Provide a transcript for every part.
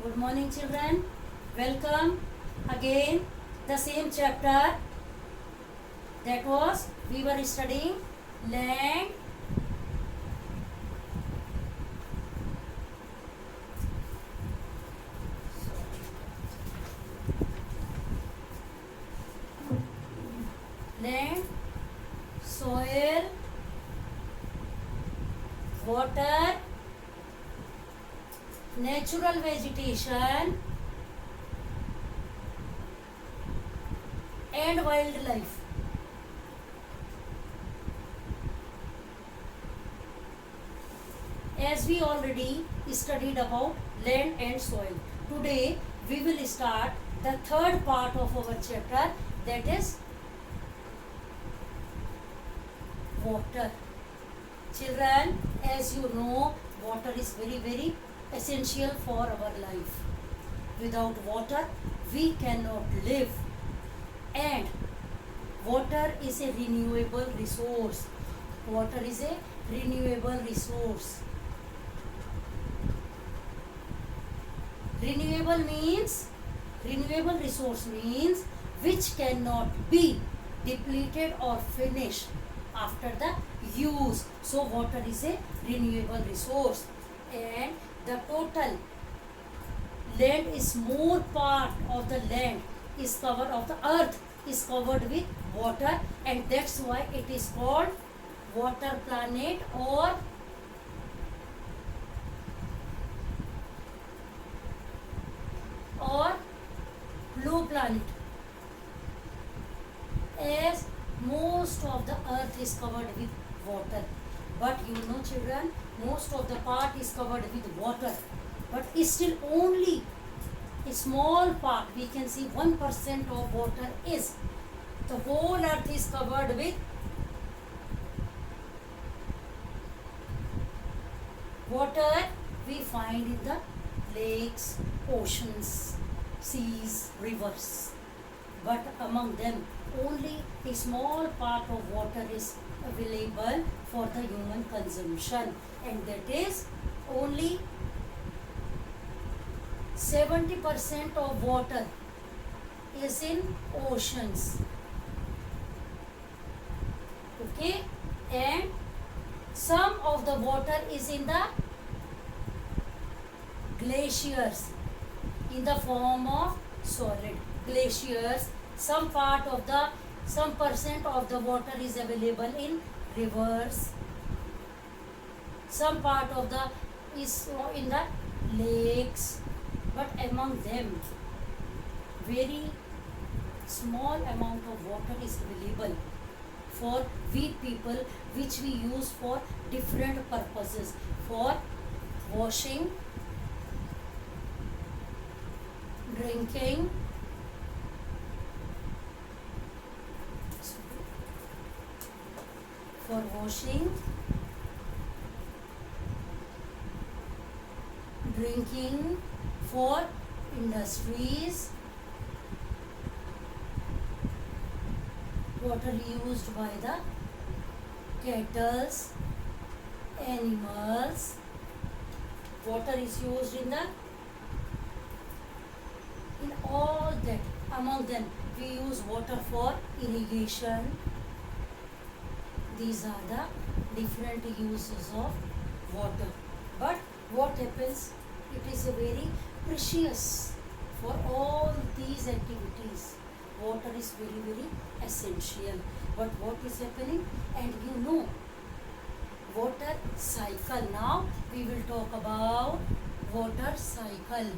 Good morning, children. Welcome again. The same chapter that was we were studying land, land, soil, water, natural vegetation, and wildlife. As we already studied about land and soil, today we will start the third part of our chapter, that is water. Children, as you know, water is very essential for our life. Without water, we cannot live. And water is a renewable resource. Water is a renewable resource. Renewable resource means which cannot be depleted or finished after the use. So water is a renewable resource, and the total land is more part of the land is covered of the earth is covered with water, and that's why it is called water planet or blue planet, as most of the earth is covered with water. But you know, children, most of the part is covered with water, but still only a small part, we can see 1% of water is. The whole earth is covered with water. We find in the lakes, oceans, seas, rivers, but among them only a small part of water is available for the human consumption, and that is only 70% of water is in oceans. Okay, and some of the water is in the glaciers in the form of solid glaciers. Some percent of the water is available in rivers. Some part of the is in the lakes, but among them very small amount of water is available for we people, which we use for different purposes, for washing, drinking, for washing, drinking, for industries, water used by the cattle, animals. Water is used in all that. Among them we use water for irrigation. These are the different uses of water. But what happens, it is a very precious for all these activities. Water is very essential. But what is happening, and you know, water cycle. Now we will talk about water cycle.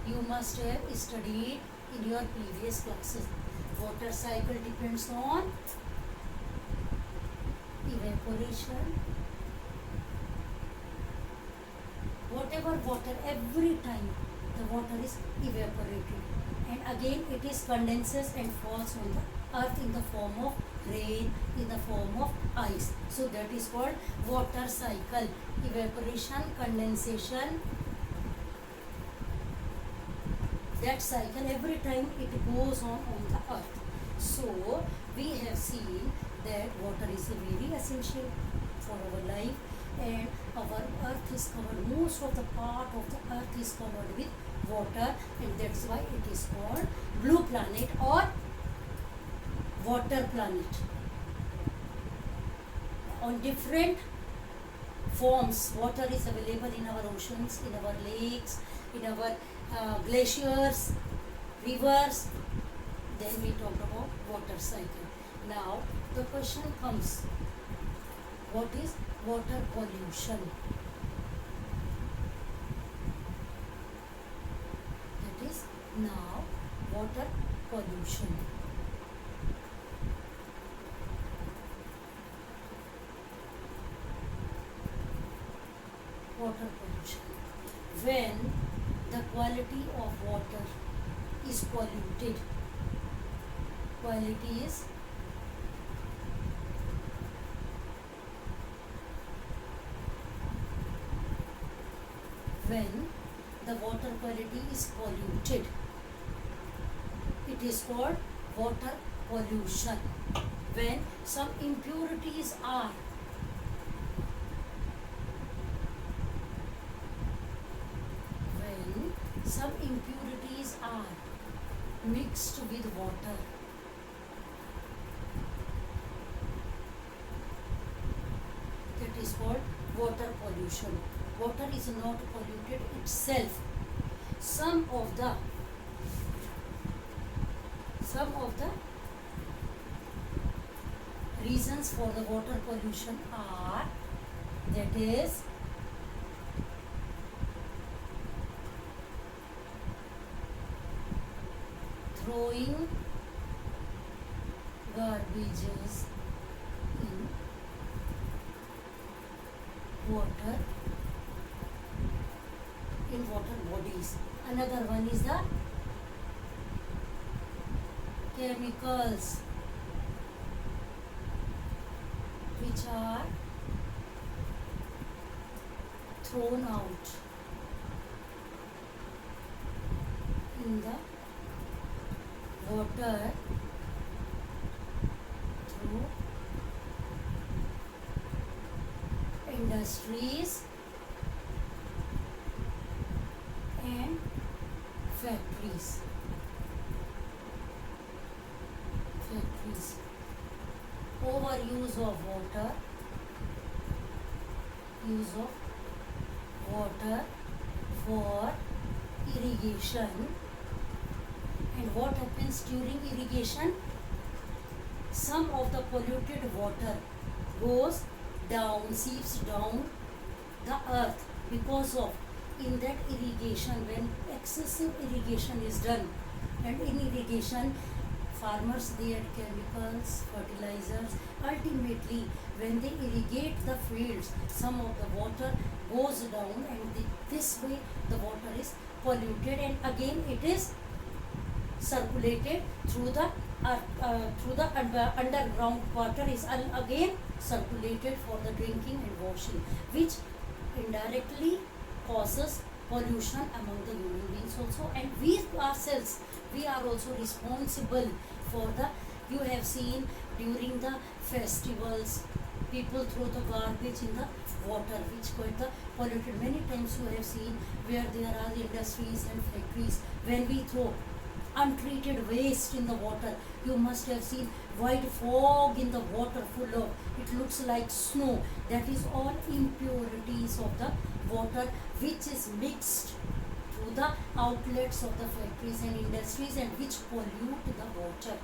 You must have studied in your previous classes. Water cycle depends on evaporation. Whatever water, every time the water is evaporated, and again it is condenses and falls on the earth in the form of rain, in the form of ice. So that is called water cycle. Evaporation, condensation, that cycle every time it goes on the earth. So we have seen that water is very essential for our life, and our earth is covered, most of the part of the earth is covered with water, and that's why it is called blue planet or water planet. On different forms, water is available in our oceans, in our lakes, in our glaciers, rivers. Then we talk about water cycle. Now the question comes, what is water pollution? That is now water pollution. Water pollution. When the quality of water is polluted, quality is when the water quality is polluted, it is called water pollution. When some impurities are some impurities are mixed with water, that is called water pollution. Water is not polluted itself. Some of the reasons for the water pollution are, that is throwing garbages in water bodies. Another one is the chemicals which are thrown out in the water through industries and factories. Overuse of water, use of water for irrigation. And what happens during irrigation? Some of the polluted water goes down, seeps down the earth because of, in that irrigation, when excessive irrigation is done, and in irrigation farmers, they add chemicals, fertilizers. Ultimately, when they irrigate the fields, some of the water goes down, and this way the water is polluted, and again it is circulated through the underground water is again circulated for the drinking and washing, which indirectly causes pollution among the human beings also. And we ourselves, we are also responsible for the, you have seen during the festivals, people throw the garbage in the water, which got the polluted. Many times you have seen where there are industries and factories, when we throw untreated waste in the water, you must have seen white fog in the water full of, it looks like snow. That is all impurities of the water which is mixed through the outlets of the factories and industries, and which pollute the water.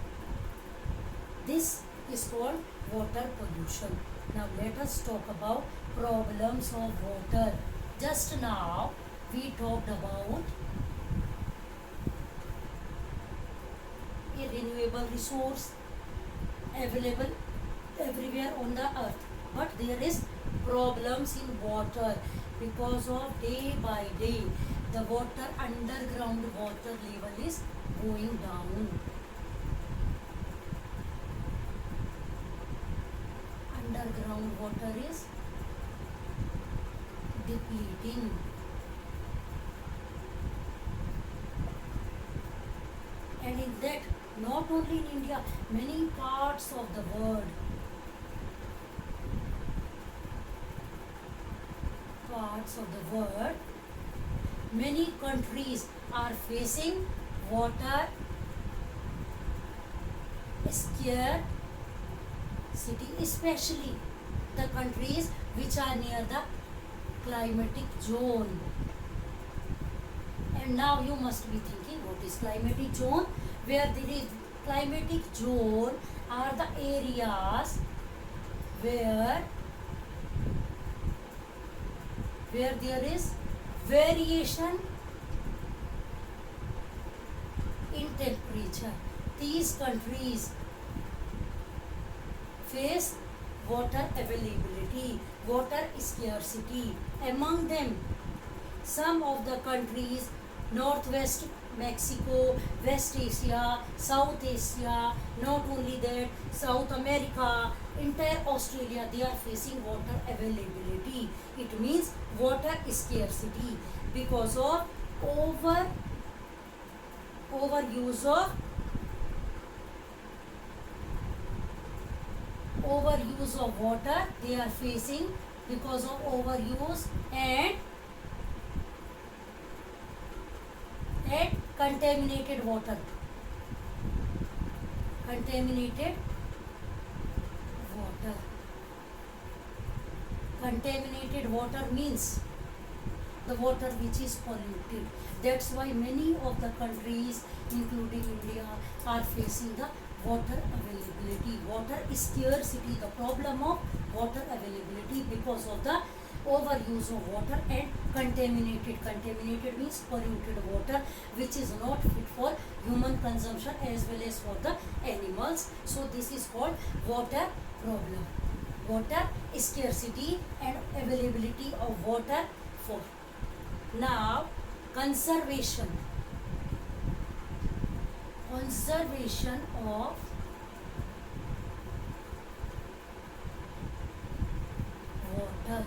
This is called water pollution. Now let us talk about problems of water. Just now we talked about a renewable resource available everywhere on the earth, but there is problems in water because of day by day the water, underground water level is going down. Underground water is depleting. And in that, not only in India, many parts of the world, parts of the world, many countries are facing water scarcity, especially the countries which are near the climatic zone. And now you must be thinking, what is climatic zone? Where there is climatic zone are the areas where there is variation in temperature. These countries face water availability, water scarcity. Among them, some of the countries, Northwest Mexico, West Asia, South Asia, not only that, South America, entire Australia, they are facing water availability. It means water scarcity because of overuse of water. They are facing because of overuse and contaminated water. Contaminated water means the water which is polluted. That's why many of the countries, including India, are facing the water availability, water scarcity, the problem of water availability because of the overuse of water and contaminated means polluted water which is not fit for human consumption as well as for the animals. So this is called water problem, water scarcity and availability of water for. Now conservation of water.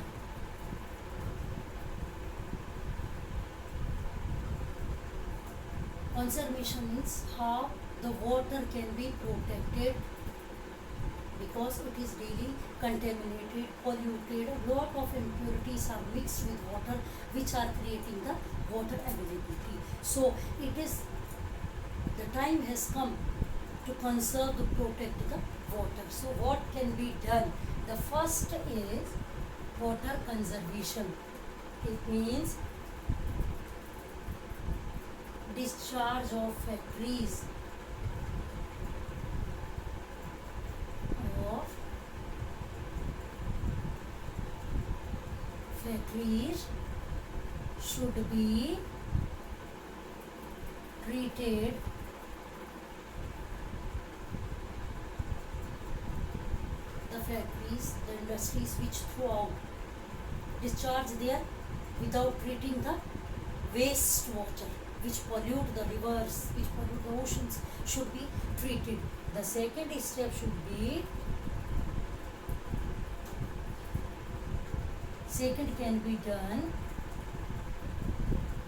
Conservation means how the water can be protected because it is really contaminated, polluted. A lot of impurities are mixed with water which are creating the water availability. So it is the time has come to conserve, to protect the water. So what can be done? The first is water conservation. It means discharge of factories should be treated the factories, the industries which throw out discharge there without treating the wastewater which pollute the rivers, which pollute the oceans should be treated. The second step should be, second can be done,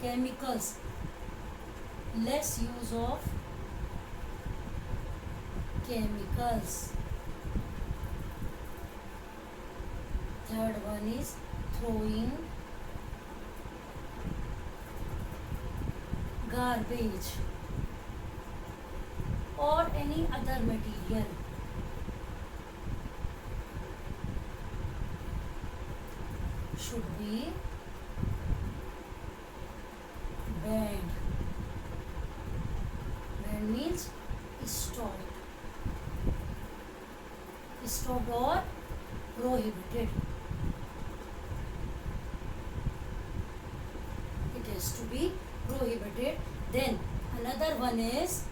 chemicals, less use of chemicals. Third one is throwing garbage or any other material should be banned. Banned means stopped or prohibited. It has to be prohibited. Then another one is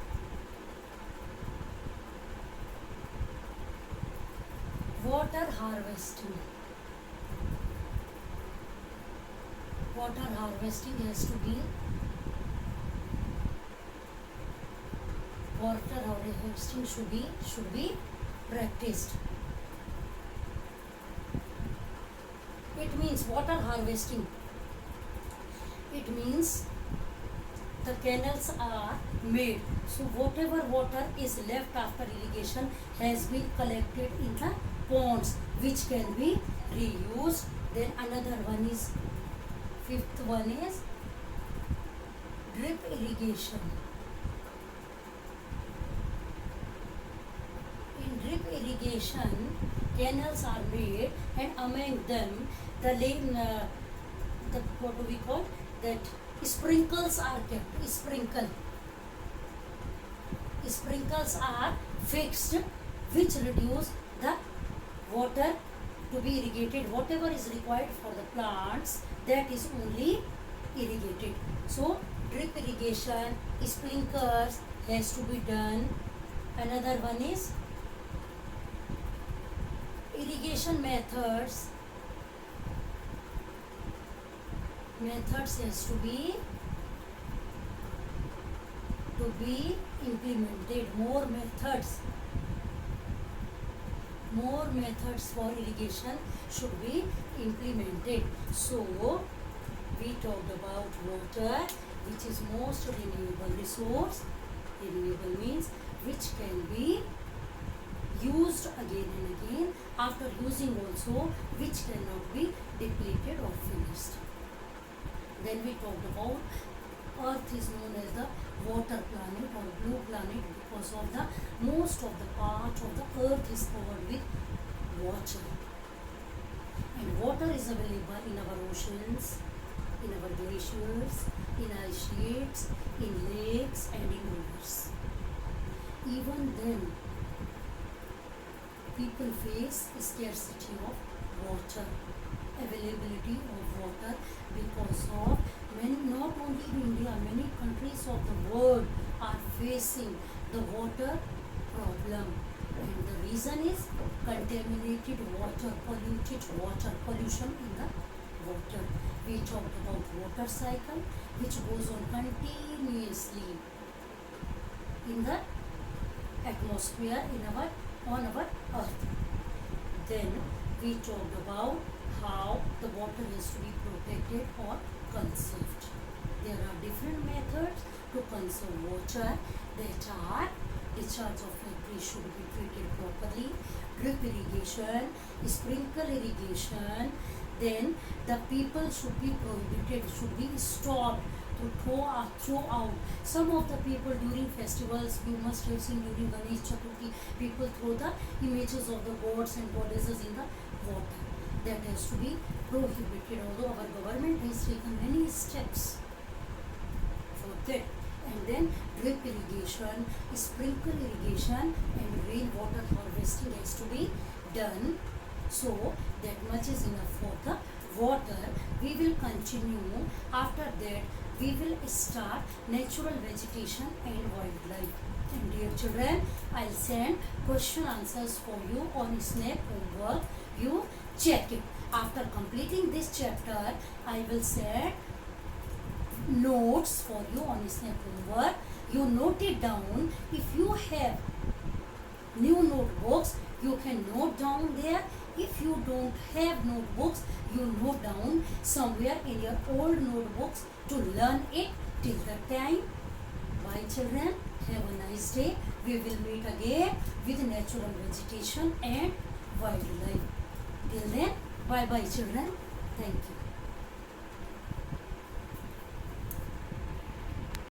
water harvesting. Water harvesting has to be, water harvesting should be practiced. It means water harvesting. It means the canals are made, so whatever water is left after irrigation has been collected in the ponds which can be reused. Then another one is, fifth one is drip irrigation. In drip irrigation, canals are made, and among them the lane, the what do we call that, sprinkles are kept. Sprinkles are fixed, which reduce the water to be irrigated. Whatever is required for the plants, that is only irrigated. So drip irrigation, sprinklers has to be done. Another one is irrigation methods has to be implemented. More methods for irrigation should be implemented. So we talked about water, which is most renewable resource. Renewable means which can be used again and again. After using also, which cannot be depleted or finished. Then we talked about Earth is known as the water planet or blue planet because of the most of the part of the Earth is covered with water. And water is available in our oceans, in our glaciers, in ice sheets, in lakes and in rivers. Even then, people face scarcity of water, availability of water, because of not only in India, many countries of the world are facing the water problem. And the reason is contaminated water, polluted water, pollution in the water. We talked about water cycle, which goes on continuously in the atmosphere on our earth. Then we talked about how the water is to be protected or conserved. There are different methods to conserve water, that are discharge of factory should be treated properly, drip irrigation, sprinkle irrigation. Then the people should be prohibited, should be stopped to throw out. Some of the people during festivals, you must have seen during Ganesh Chaturthi, people throw the images of the gods and goddesses in the water. That has to be prohibited, although our government has taken many steps for that. And then drip irrigation, sprinkle irrigation and rainwater harvesting has to be done. So that much is enough for the water. We will continue. After that, we will start natural vegetation and wildlife. And dear children, I'll send question answers for you on Snap homework. You check it. After completing this chapter, I will send notes for you on Snap homework. You note it down. If you have new notebooks, you can note down there. If you don't have notebooks, you note down somewhere in your old notebooks to learn it. Till that time, bye children. Have a nice day. We will meet again with natural vegetation and wildlife. Till then, bye bye children. Thank you.